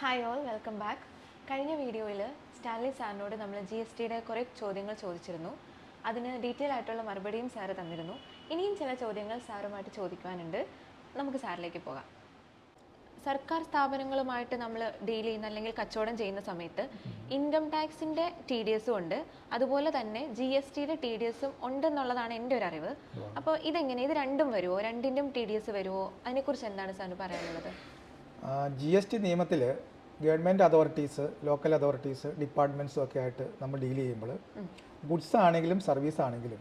Hi all welcome back. കഴിഞ്ഞ വീഡിയോയിൽ Stanley സാറിനോട് നമ്മൾ GSTയുടെ കുറേ ചോദ്യങ്ങൾ ചോദിച്ചിരുന്നു. അതിന് ഡീറ്റെയിൽ ആയിട്ടുള്ള മറുപടിയും സാറ് തന്നിരുന്നു. ഇനിയും ചില ചോദ്യങ്ങൾ സാറുമായിട്ട് ചോദിക്കുവാനുണ്ട്. നമുക്ക് സാറിലേക്ക് പോകാം. സർക്കാർ സ്ഥാപനങ്ങളുമായിട്ട് നമ്മൾ ഡീൽ ചെയ്യുന്ന അല്ലെങ്കിൽ കച്ചവടം ചെയ്യുന്ന സമയത്ത് ഇൻകം ടാക്സിൻ്റെ TDSഉം ഉണ്ട്, അതുപോലെ തന്നെ GSTയുടെ TDSഉം ഉണ്ടെന്നുള്ളതാണ് എൻ്റെ ഒരു അറിവ്. അപ്പോൾ ഇതെങ്ങനെ, ഇത് രണ്ടും വരുമോ? രണ്ടിൻ്റെയും TDS വരുമോ? അതിനെക്കുറിച്ച് എന്താണ് സാറിന് പറയാനുള്ളത്? GST നിയമത്തിൽ ഗവൺമെൻറ് അതോറിറ്റീസ്, ലോക്കൽ അതോറിറ്റീസ്, ഡിപ്പാർട്ട്മെൻറ്റ്സും ഒക്കെ ആയിട്ട് നമ്മൾ ഡീൽ ചെയ്യുമ്പോൾ ഗുഡ്സ് ആണെങ്കിലും സർവീസ് ആണെങ്കിലും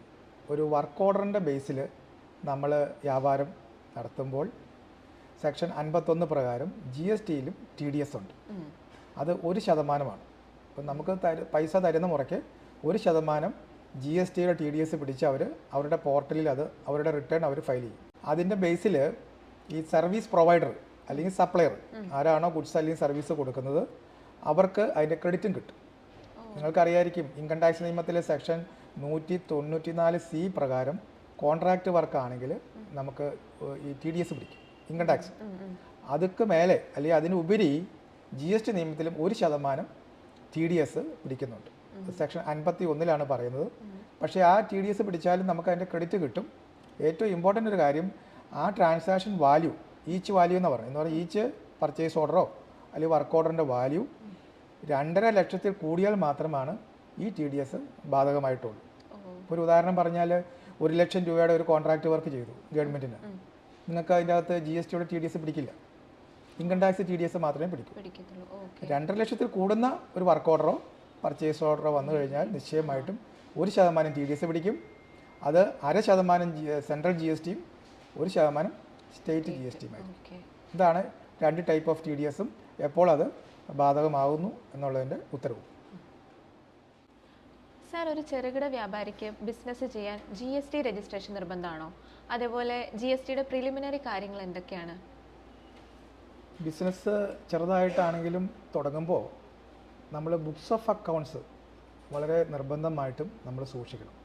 ഒരു വർക്ക് ഓർഡറിൻ്റെ ബേസിൽ നമ്മൾ വ്യാപാരം നടത്തുമ്പോൾ സെക്ഷൻ 51 പ്രകാരം GSTയിലും TDS ഉണ്ട്. അത് 1%. അപ്പം നമുക്ക് പൈസ തരുന്ന മുറയ്ക്ക് 1% GSTയുടെ TDS പിടിച്ച് അവരുടെ പോർട്ടലിൽ അവരുടെ റിട്ടേൺ അവർ ഫയൽ ചെയ്യും. അതിൻ്റെ ബേസിൽ ഈ സർവീസ് പ്രൊവൈഡർ അല്ലെങ്കിൽ സപ്ലയർ ആരാണോ ഗുഡ്സ് അല്ലെങ്കിൽ സർവീസ് കൊടുക്കുന്നത് അവർക്ക് അതിൻ്റെ ക്രെഡിറ്റും കിട്ടും. നിങ്ങൾക്കറിയായിരിക്കും, ഇൻകം ടാക്സ് നിയമത്തിലെ സെക്ഷൻ 194C പ്രകാരം കോൺട്രാക്റ്റ് വർക്ക് ആണെങ്കിൽ നമുക്ക് ഈ TDS പിടിക്കും, ഇൻകം ടാക്സ്. അതൊക്കെ മേലെ അല്ലെങ്കിൽ അതിനുപരി GST നിയമത്തിലും 1% TDS പിടിക്കുന്നുണ്ട്. സെക്ഷൻ 51 പറയുന്നത്. പക്ഷേ ആ TDS പിടിച്ചാലും നമുക്ക് അതിൻ്റെ ക്രെഡിറ്റ് കിട്ടും. ഏറ്റവും ഇമ്പോർട്ടൻ്റ് ഒരു കാര്യം, ആ ട്രാൻസാക്ഷൻ വാല്യൂ, ഈച്ച് വാല്യൂ എന്ന് പറയുന്നത്, എന്ന് പറഞ്ഞാൽ ഈച്ച് പർച്ചേസ് ഓർഡറോ അല്ലെങ്കിൽ വർക്ക് ഓർഡറിൻ്റെ വാല്യൂ 2.5 ലക്ഷത്തിൽ കൂടിയാൽ മാത്രമാണ് ഈ TDS ബാധകമായിട്ടുള്ളൂ. ഒരു ഉദാഹരണം പറഞ്ഞാൽ 1 ലക്ഷം രൂപയുടെ ഒരു കോൺട്രാക്റ്റ് വർക്ക് ചെയ്തു ഗവൺമെൻറ്റിന്, നിങ്ങൾക്ക് അതിൻ്റെ അകത്ത് GSTയുടെ TDS പിടിക്കില്ല, ഇൻകം ടാക്സ് TDS മാത്രമേ പിടിക്കൂ. 2.5 ലക്ഷത്തിൽ കൂടുന്ന ഒരു വർക്ക് ഓർഡറോ പർച്ചേസ് ഓർഡറോ വന്നു കഴിഞ്ഞാൽ നിശ്ചയമായിട്ടും 1% TDS പിടിക്കും. അത് 0.5% സെൻട്രൽ GSTയും 1% സ്റ്റേറ്റ് GSTയുമായിരിക്കും. ഇതാണ് 2 ടൈപ്പ് ഓഫ് TDSഉം എപ്പോൾ അത് ബാധകമാകുന്നു എന്നുള്ളതിൻ്റെ ഉത്തരവ്. സാർ, ഒരു ചെറുകിട വ്യാപാരിക്ക് ബിസിനസ് ചെയ്യാൻ GST രജിസ്ട്രേഷൻ നിർബന്ധമാണോ? അതേപോലെ GSTയുടെ പ്രിലിമിനറി കാര്യങ്ങൾ എന്തൊക്കെയാണ്? ബിസിനസ് ചെറുതായിട്ടാണെങ്കിലും തുടങ്ങുമ്പോൾ നമ്മൾ ബുക്സ് ഓഫ് അക്കൗണ്ട്സ് വളരെ നിർബന്ധമായിട്ടും നമ്മൾ സൂക്ഷിക്കണം.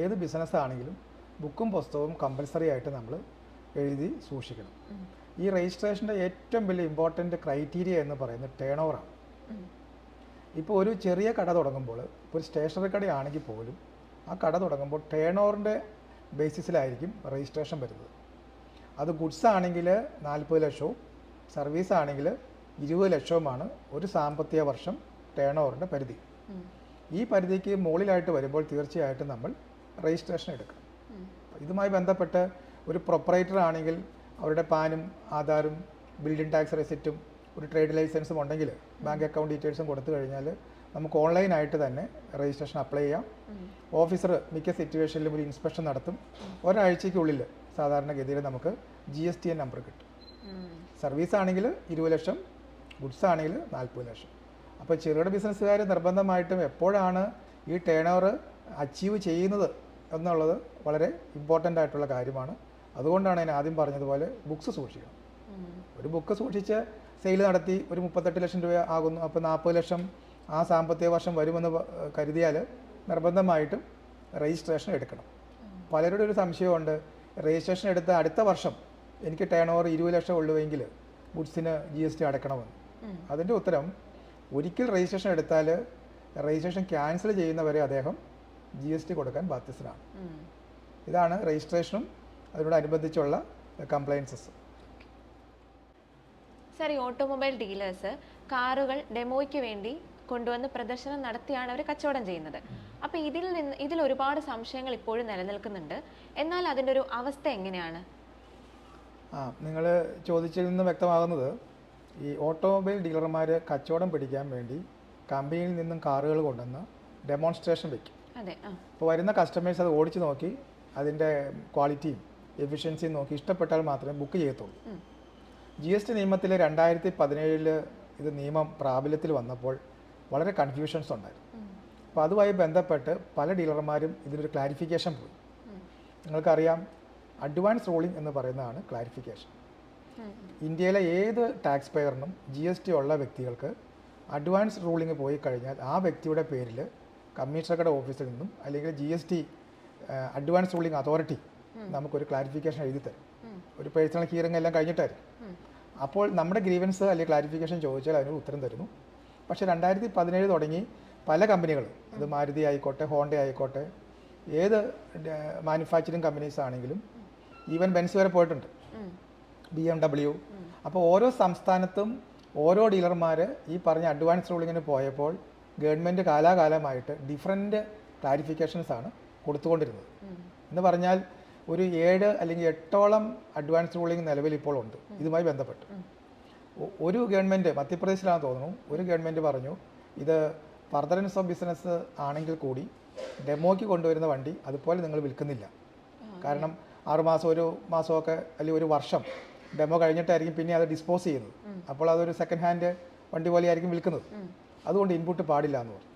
ഏത് ബിസിനസ് ആണെങ്കിലും ബുക്കും പുസ്തകവും കമ്പൽസറി ആയിട്ട് നമ്മൾ എഴുതി സൂക്ഷിക്കണം. ഈ രജിസ്ട്രേഷൻ്റെ ഏറ്റവും വലിയ ഇമ്പോർട്ടൻ്റ് ക്രൈറ്റീരിയ എന്ന് പറയുന്നത് ടേൺ ഓവറാണ്. ഇപ്പോൾ ഒരു ചെറിയ കട തുടങ്ങുമ്പോൾ, ഇപ്പോൾ ഒരു സ്റ്റേഷനറി കടയാണെങ്കിൽ പോലും ആ കട തുടങ്ങുമ്പോൾ ടേൺ ഓവറിൻ്റെ ബേസിസിലായിരിക്കും രജിസ്ട്രേഷൻ വരുന്നത്. അത് ഗുഡ്സ് ആണെങ്കിൽ 40 ലക്ഷവും സർവീസ് ആണെങ്കിൽ 20 ലക്ഷവുമാണ് ഒരു സാമ്പത്തിക വർഷം ടേൺ ഓവറിൻ്റെ പരിധി. ഈ പരിധിക്ക് മുകളിലായിട്ട് വരുമ്പോൾ തീർച്ചയായിട്ടും നമ്മൾ രജിസ്ട്രേഷൻ എടുക്കണം. ഇതുമായി ബന്ധപ്പെട്ട് ഒരു പ്രൊപ്പറേറ്റർ ആണെങ്കിൽ അവരുടെ പാനും ആധാറും ബിൽഡിംഗ് ടാക്സ് റെസിപ്റ്റും ഒരു ട്രേഡ് ലൈസൻസും ഉണ്ടെങ്കിൽ ബാങ്ക് അക്കൗണ്ട് ഡീറ്റെയിൽസും കൊടുത്തു കഴിഞ്ഞാൽ നമുക്ക് ഓൺലൈനായിട്ട് തന്നെ രജിസ്ട്രേഷൻ അപ്ലൈ ചെയ്യാം. ഓഫീസർ മിക്ക സിറ്റുവേഷനിലും ഒരു ഇൻസ്പെക്ഷൻ നടത്തും. ഒരാഴ്ചയ്ക്കുള്ളിൽ സാധാരണഗതിയിൽ നമുക്ക് GSTN നമ്പർ കിട്ടും. സർവീസ് ആണെങ്കിൽ 20 ലക്ഷം, ഗുഡ്സ് ആണെങ്കിൽ 40 ലക്ഷം. അപ്പോൾ ചെറുകിട ബിസിനസ്സുകാർ നിർബന്ധമായിട്ടും എപ്പോഴാണ് ഈ ടേൺ ഓവർ അച്ചീവ് ചെയ്യുന്നത് എന്നുള്ളത് വളരെ ഇമ്പോർട്ടൻ്റ് ആയിട്ടുള്ള കാര്യമാണ്. അതുകൊണ്ടാണ് ഞാൻ ആദ്യം പറഞ്ഞതുപോലെ ബുക്സ് സൂക്ഷിക്കണം. ഒരു ബുക്ക് സൂക്ഷിച്ച് സെയിൽ നടത്തി ഒരു 38 ലക്ഷം രൂപ ആകുന്നു, അപ്പോൾ 40 ലക്ഷം ആ സാമ്പത്തിക വർഷം വരുമെന്ന് കരുതിയാൽ നിർബന്ധമായിട്ടും രജിസ്ട്രേഷൻ എടുക്കണം. പലരുടെ ഒരു സംശയമുണ്ട്, രജിസ്ട്രേഷൻ എടുത്ത അടുത്ത വർഷം എനിക്ക് ടേൺ ഓവർ 20 ലക്ഷം ഉള്ളുവെങ്കിൽ ഗുഡ്സിന് GST അടയ്ക്കണമെന്ന്. അതിൻ്റെ ഉത്തരം, ഒരിക്കൽ രജിസ്ട്രേഷൻ എടുത്താൽ രജിസ്ട്രേഷൻ ക്യാൻസൽ ചെയ്യുന്നവരെ അദ്ദേഹം GST കൊടുക്കാൻ ബാധ്യസ്ഥനാണ്. ഇതാണ് രജിസ്ട്രേഷനും അതിനോടനുബന്ധിച്ചുള്ള കംപ്ലയൻസസ്. സാർ, ഈ ഓട്ടോമൊബൈൽ ഡീലേഴ്സ് കാറുകൾ ഡെമോയ്ക്ക് വേണ്ടി കൊണ്ടുവന്ന് പ്രദർശനം നടത്തിയാണ് അവർ കച്ചവടം ചെയ്യുന്നത്. അപ്പോൾ ഇതിൽ ഒരുപാട് സംശയങ്ങൾ ഇപ്പോഴും നിലനിൽക്കുന്നുണ്ട്. എന്നാൽ അതിൻ്റെ ഒരു അവസ്ഥ എങ്ങനെയാണ്? നിങ്ങൾ ചോദിച്ചതിൽ നിന്ന് വ്യക്തമാകുന്നത്, ഈ ഓട്ടോമൊബൈൽ ഡീലർമാർ കച്ചവടം പിടിക്കാൻ വേണ്ടി കമ്പനിയിൽ നിന്നും കാറുകൾ കൊണ്ടുവന്ന് ഡെമോൺസ്ട്രേഷൻ വയ്ക്കും. അതെ. അപ്പോൾ വരുന്ന കസ്റ്റമേഴ്സ് അത് ഓടിച്ച് നോക്കി അതിൻ്റെ ക്വാളിറ്റിയും എഫിഷ്യൻസിയും നോക്കി ഇഷ്ടപ്പെട്ടാൽ മാത്രമേ ബുക്ക് ചെയ്യത്തുള്ളൂ. GST നിയമത്തിൽ 2017 ഇത് നിയമം പ്രാബല്യത്തിൽ വന്നപ്പോൾ വളരെ കൺഫ്യൂഷൻസ് ഉണ്ടായിരുന്നു. അപ്പോൾ അതുമായി ബന്ധപ്പെട്ട് പല ഡീലർമാരും ഇതിനൊരു ക്ലാരിഫിക്കേഷൻ പോയി. നിങ്ങൾക്കറിയാം, അഡ്വാൻസ് റൂളിംഗ് എന്ന് പറയുന്നതാണ് ക്ലാരിഫിക്കേഷൻ. ഇന്ത്യയിലെ ഏത് ടാക്സ് പെയറിനും GST ഉള്ള വ്യക്തികൾക്ക് അഡ്വാൻസ് റൂളിംഗ് പോയി കഴിഞ്ഞാൽ ആ വ്യക്തിയുടെ പേരിൽ കമ്മീഷണറുടെ ഓഫീസിൽ നിന്നും അല്ലെങ്കിൽ GST അഡ്വാൻസ് റൂളിംഗ് അതോറിറ്റി നമുക്കൊരു ക്ലാരിഫിക്കേഷൻ എഴുതി തരും. ഒരു പേഴ്സണൽ ഹിയറിംഗ് എല്ലാം കഴിഞ്ഞിട്ടായിരിക്കും. അപ്പോൾ നമ്മുടെ ഗ്രീവൻസ് അല്ലെങ്കിൽ ക്ലാരിഫിക്കേഷൻ ചോദിച്ചാൽ അതിനൊരു ഉത്തരം തരുന്നു. പക്ഷേ 2017 തുടങ്ങി പല കമ്പനികൾ, അത് മാരുതി ആയിക്കോട്ടെ, ഹോണ്ട ആയിക്കോട്ടെ, ഏത് മാനുഫാക്ചറിങ് കമ്പനീസ് ആണെങ്കിലും, ഈവൻ ബെൻസ് വരെ പോയിട്ടുണ്ട്, BMW. അപ്പോൾ ഓരോ സംസ്ഥാനത്തും ഓരോ ഡീലർമാർ ഈ പറഞ്ഞ അഡ്വാൻസ് റൂളിങ്ങിന് പോയപ്പോൾ ഗവൺമെൻറ് കാലാകാലമായിട്ട് ഡിഫറെൻറ്റ് ക്ലാരിഫിക്കേഷൻസ് ആണ് കൊടുത്തുകൊണ്ടിരുന്നത്. എന്ന് പറഞ്ഞാൽ ഒരു 7 അല്ലെങ്കിൽ 8ഓളം അഡ്വാൻസ് റൂളിംഗ് നിലവിൽ ഇപ്പോൾ ഉണ്ട് ഇതുമായി ബന്ധപ്പെട്ട്. ഒരു ഗവൺമെൻറ്, മധ്യപ്രദേശിലാണെന്ന് തോന്നുന്നു, ഒരു ഗവൺമെൻറ് പറഞ്ഞു ഇത് ഫർദറൻസ് ഓഫ് ബിസിനസ് ആണെങ്കിൽ കൂടി ഡെമോയ്ക്ക് കൊണ്ടുവരുന്ന വണ്ടി അതുപോലെ നിങ്ങൾ വിൽക്കുന്നില്ല. കാരണം 6 മാസം, 1 മാസമൊക്കെ അല്ലെങ്കിൽ 1 വർഷം ഡെമോ കഴിഞ്ഞിട്ടായിരിക്കും പിന്നെ അത് ഡിസ്പോസ് ചെയ്യുന്നത്. അപ്പോൾ അതൊരു സെക്കൻഡ് ഹാൻഡ് വണ്ടി പോലെ ആയിരിക്കും വിൽക്കുന്നത്. അതുകൊണ്ട് ഇൻപുട്ട് പാടില്ല എന്ന് പറഞ്ഞു.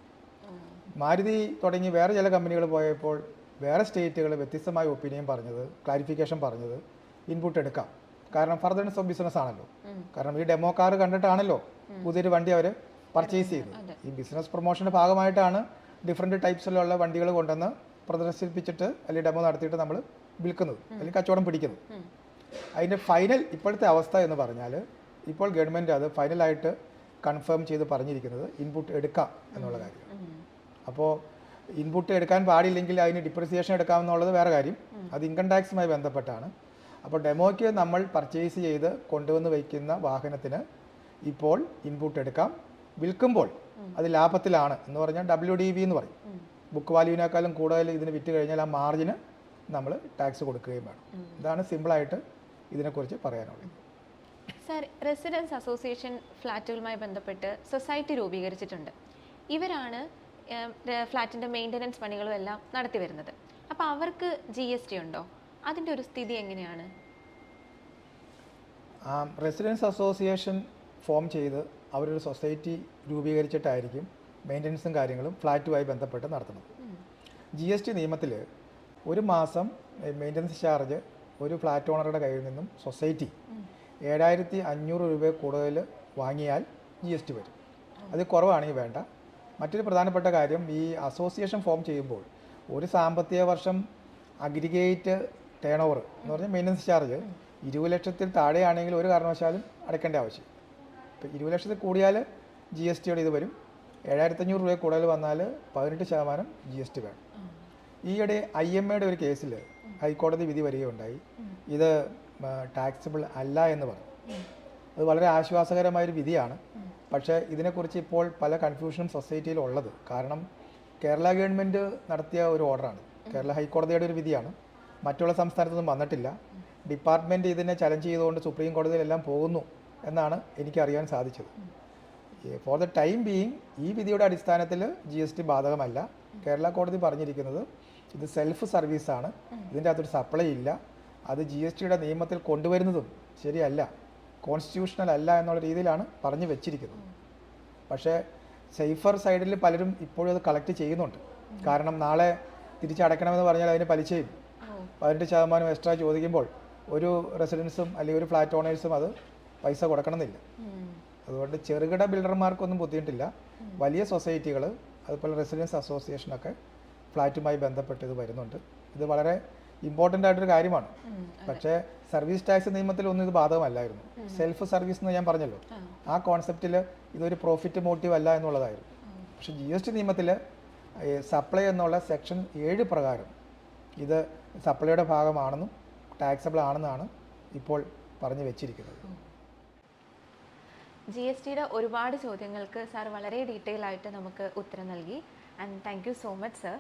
മാരുതി തുടങ്ങി വേറെ ചില കമ്പനികൾ പോയപ്പോൾ വേറെ സ്റ്റേറ്റുകൾ വ്യത്യസ്തമായ ഒപ്പീനിയൻ പറഞ്ഞത്, ക്ലാരിഫിക്കേഷൻ പറഞ്ഞത് ഇൻപുട്ട് എടുക്കാം. കാരണം ഫർദറൻസ് ഓഫ് ബിസിനസ് ആണല്ലോ. കാരണം ഈ ഡെമോ കാർ കണ്ടിട്ടാണല്ലോ പുതിയൊരു വണ്ടി അവർ പർച്ചേസ് ചെയ്തത്. ഈ ബിസിനസ് പ്രൊമോഷൻ്റെ ഭാഗമായിട്ടാണ് ഡിഫറെൻറ്റ് ടൈപ്സിലുള്ള വണ്ടികൾ കൊണ്ടുവന്ന് പ്രദർശിപ്പിച്ചിട്ട് അല്ലെങ്കിൽ ഡെമോ നടത്തിയിട്ട് നമ്മൾ വിൽക്കുന്നത് അല്ലെങ്കിൽ കച്ചവടം പിടിക്കുന്നത്. അതിൻ്റെ ഫൈനൽ ഇപ്പോഴത്തെ അവസ്ഥ എന്ന് പറഞ്ഞാൽ ഇപ്പോൾ ഗവൺമെൻറ് അത് ഫൈനലായിട്ട് കൺഫേം ചെയ്ത് പറഞ്ഞിരിക്കുന്നത് ഇൻപുട്ട് എടുക്കാം എന്നുള്ള കാര്യം. അപ്പോൾ ഇൻപുട്ട് എടുക്കാൻ പാടില്ലെങ്കിൽ അതിന് ഡിപ്രിസിയേഷൻ എടുക്കാമെന്നുള്ളത് വേറെ കാര്യം, അത് ഇൻകം ടാക്സുമായി ബന്ധപ്പെട്ടാണ്. അപ്പോൾ ഡെമോയ്ക്ക് നമ്മൾ പർച്ചേസ് ചെയ്ത് കൊണ്ടുവന്ന് വയ്ക്കുന്ന വാഹനത്തിന് ഇപ്പോൾ ഇൻപുട്ട് എടുക്കാം. വിൽക്കുമ്പോൾ അത് ലാഭത്തിലാണ് എന്ന് പറഞ്ഞാൽ WDV എന്ന് പറയും. ബുക്ക് വാല്യൂവിനേക്കാളും കൂടുതൽ ഇതിന് വിറ്റ് കഴിഞ്ഞാൽ ആ മാർജിന് നമ്മൾ ടാക്സ് കൊടുക്കുകയും വേണം. ഇതാണ് സിമ്പിളായിട്ട് ഇതിനെക്കുറിച്ച് പറയാനുള്ളത്. സർ, റെസിഡൻസ് അസോസിയേഷൻ ഫ്ലാറ്റുകളുമായി ബന്ധപ്പെട്ട് സൊസൈറ്റി രൂപീകരിച്ചിട്ടുണ്ട്. ഇവരാണ് ഫ്ലാറ്റിൻ്റെ മെയിൻ്റനൻസ് പണികളും എല്ലാം നടത്തി വരുന്നത്. അപ്പോൾ അവർക്ക് GST ഉണ്ടോ? അതിൻ്റെ ഒരു സ്ഥിതി എങ്ങനെയാണ്? റെസിഡൻസ് അസോസിയേഷൻ ഫോം ചെയ്ത് അവരൊരു സൊസൈറ്റി രൂപീകരിച്ചിട്ടായിരിക്കും മെയിൻ്റനൻസും കാര്യങ്ങളും ഫ്ലാറ്റുമായി ബന്ധപ്പെട്ട് നടത്തുന്നത്. GST നിയമത്തിൽ 1 മാസം മെയിൻ്റനൻസ് ചാർജ് ഒരു ഫ്ലാറ്റ് ഓണറുടെ കയ്യിൽ നിന്നും സൊസൈറ്റി 7500 രൂപ കൂടുതൽ വാങ്ങിയാൽ GST വരും. അത് കുറവാണെങ്കിൽ വേണ്ട. മറ്റൊരു പ്രധാനപ്പെട്ട കാര്യം, ഈ അസോസിയേഷൻ ഫോം ചെയ്യുമ്പോൾ ഒരു സാമ്പത്തിക വർഷം അഗ്രിഗേറ്റ് ടേൺ ഓവർ എന്ന് പറഞ്ഞാൽ മെയിൻ്റനൻസ് ചാർജ് 20 ലക്ഷത്തിൽ താഴെയാണെങ്കിൽ ഒരു കാരണവശാലും അടയ്ക്കേണ്ട ആവശ്യം. ഇപ്പോൾ 20 ലക്ഷത്തിൽ കൂടിയാൽ GSTയുടെ ഇത് വരും. 7500 രൂപ കൂടുതൽ വന്നാൽ 18% GST വേണം. ഈയിടെ IMAയുടെ ഒരു കേസിൽ ഹൈക്കോടതി വിധി വരികയുണ്ടായി. ഇത് ടാക്സബിൾ അല്ല എന്ന് പറഞ്ഞു. അത് വളരെ ആശ്വാസകരമായൊരു വിധിയാണ്. പക്ഷേ ഇതിനെക്കുറിച്ച് ഇപ്പോൾ പല കൺഫ്യൂഷനും സൊസൈറ്റിയിൽ ഉള്ളത്. കാരണം കേരള ഗവൺമെൻറ് നടത്തിയ ഒരു ഓർഡറാണ്, കേരള ഹൈക്കോടതിയുടെ ഒരു വിധിയാണ്, മറ്റുള്ള സംസ്ഥാനത്തൊന്നും വന്നിട്ടില്ല. ഡിപ്പാർട്ട്മെൻറ്റ് ഇതിനെ ചലഞ്ച് ചെയ്തുകൊണ്ട് സുപ്രീം കോടതിയിലെല്ലാം പോകുന്നു എന്നാണ് എനിക്കറിയാൻ സാധിച്ചത്. ഫോർ ദ ടൈം ബീയിങ് ഈ വിധിയുടെ അടിസ്ഥാനത്തിൽ GST ബാധകമല്ല. കേരള കോടതി പറഞ്ഞിരിക്കുന്നത് ഇത് സെൽഫ് സർവീസാണ്, ഇതിൻ്റെ അകത്തൊരു സപ്ലൈ ഇല്ല, അത് GSTയുടെ നിയമത്തിൽ കൊണ്ടുവരുന്നതും ശരിയല്ല, കോൺസ്റ്റിറ്റ്യൂഷണൽ അല്ല എന്നുള്ള രീതിയിലാണ് പറഞ്ഞു വെച്ചിരിക്കുന്നത്. പക്ഷേ സേഫർ സൈഡിൽ പലരും ഇപ്പോഴും അത് കളക്ട് ചെയ്യുന്നുണ്ട്. കാരണം നാളെ തിരിച്ചടയ്ക്കണമെന്ന് പറഞ്ഞാൽ അതിന് പലിശയും 18% എക്സ്ട്രാ ചോദിക്കുമ്പോൾ ഒരു റെസിഡൻസും അല്ലെങ്കിൽ ഒരു ഫ്ലാറ്റ് ഓണേഴ്സും അത് പൈസ കൊടുക്കണമെന്നില്ല. അതുകൊണ്ട് ചെറുകിട ബിൽഡർമാർക്കൊന്നും ബുദ്ധിമുട്ടില്ല. വലിയ സൊസൈറ്റികൾ അതുപോലെ റെസിഡൻസ് അസോസിയേഷനൊക്കെ ഫ്ലാറ്റുമായി ബന്ധപ്പെട്ട് ഇത് വരുന്നുണ്ട്. ഇത് വളരെ ഇമ്പോർട്ടൻ്റ് ആയിട്ടൊരു കാര്യമാണ്. പക്ഷേ സർവീസ് ടാക്സ് നിയമത്തിലൊന്നും ഇത് ബാധകമല്ലായിരുന്നു. സെൽഫ് സർവീസ് എന്ന് ഞാൻ പറഞ്ഞല്ലോ, ആ കോൺസെപ്റ്റിൽ ഇതൊരു പ്രോഫിറ്റ് മോട്ടീവ് അല്ല എന്നുള്ളതായിരുന്നു. പക്ഷേ GST നിയമത്തിൽ സപ്ലൈ എന്നുള്ള സെക്ഷൻ 7 പ്രകാരം ഇത് സപ്ലൈയുടെ ഭാഗമാണെന്നും ടാക്സബിൾ ആണെന്നാണ് ഇപ്പോൾ പറഞ്ഞു വെച്ചിരിക്കുന്നത്. GSTയുടെ ഒരുപാട് ചോദ്യങ്ങൾക്ക് സാർ വളരെ ഡീറ്റെയിൽ ആയിട്ട് നമുക്ക് ഉത്തരം നൽകി. And thank you so much sir.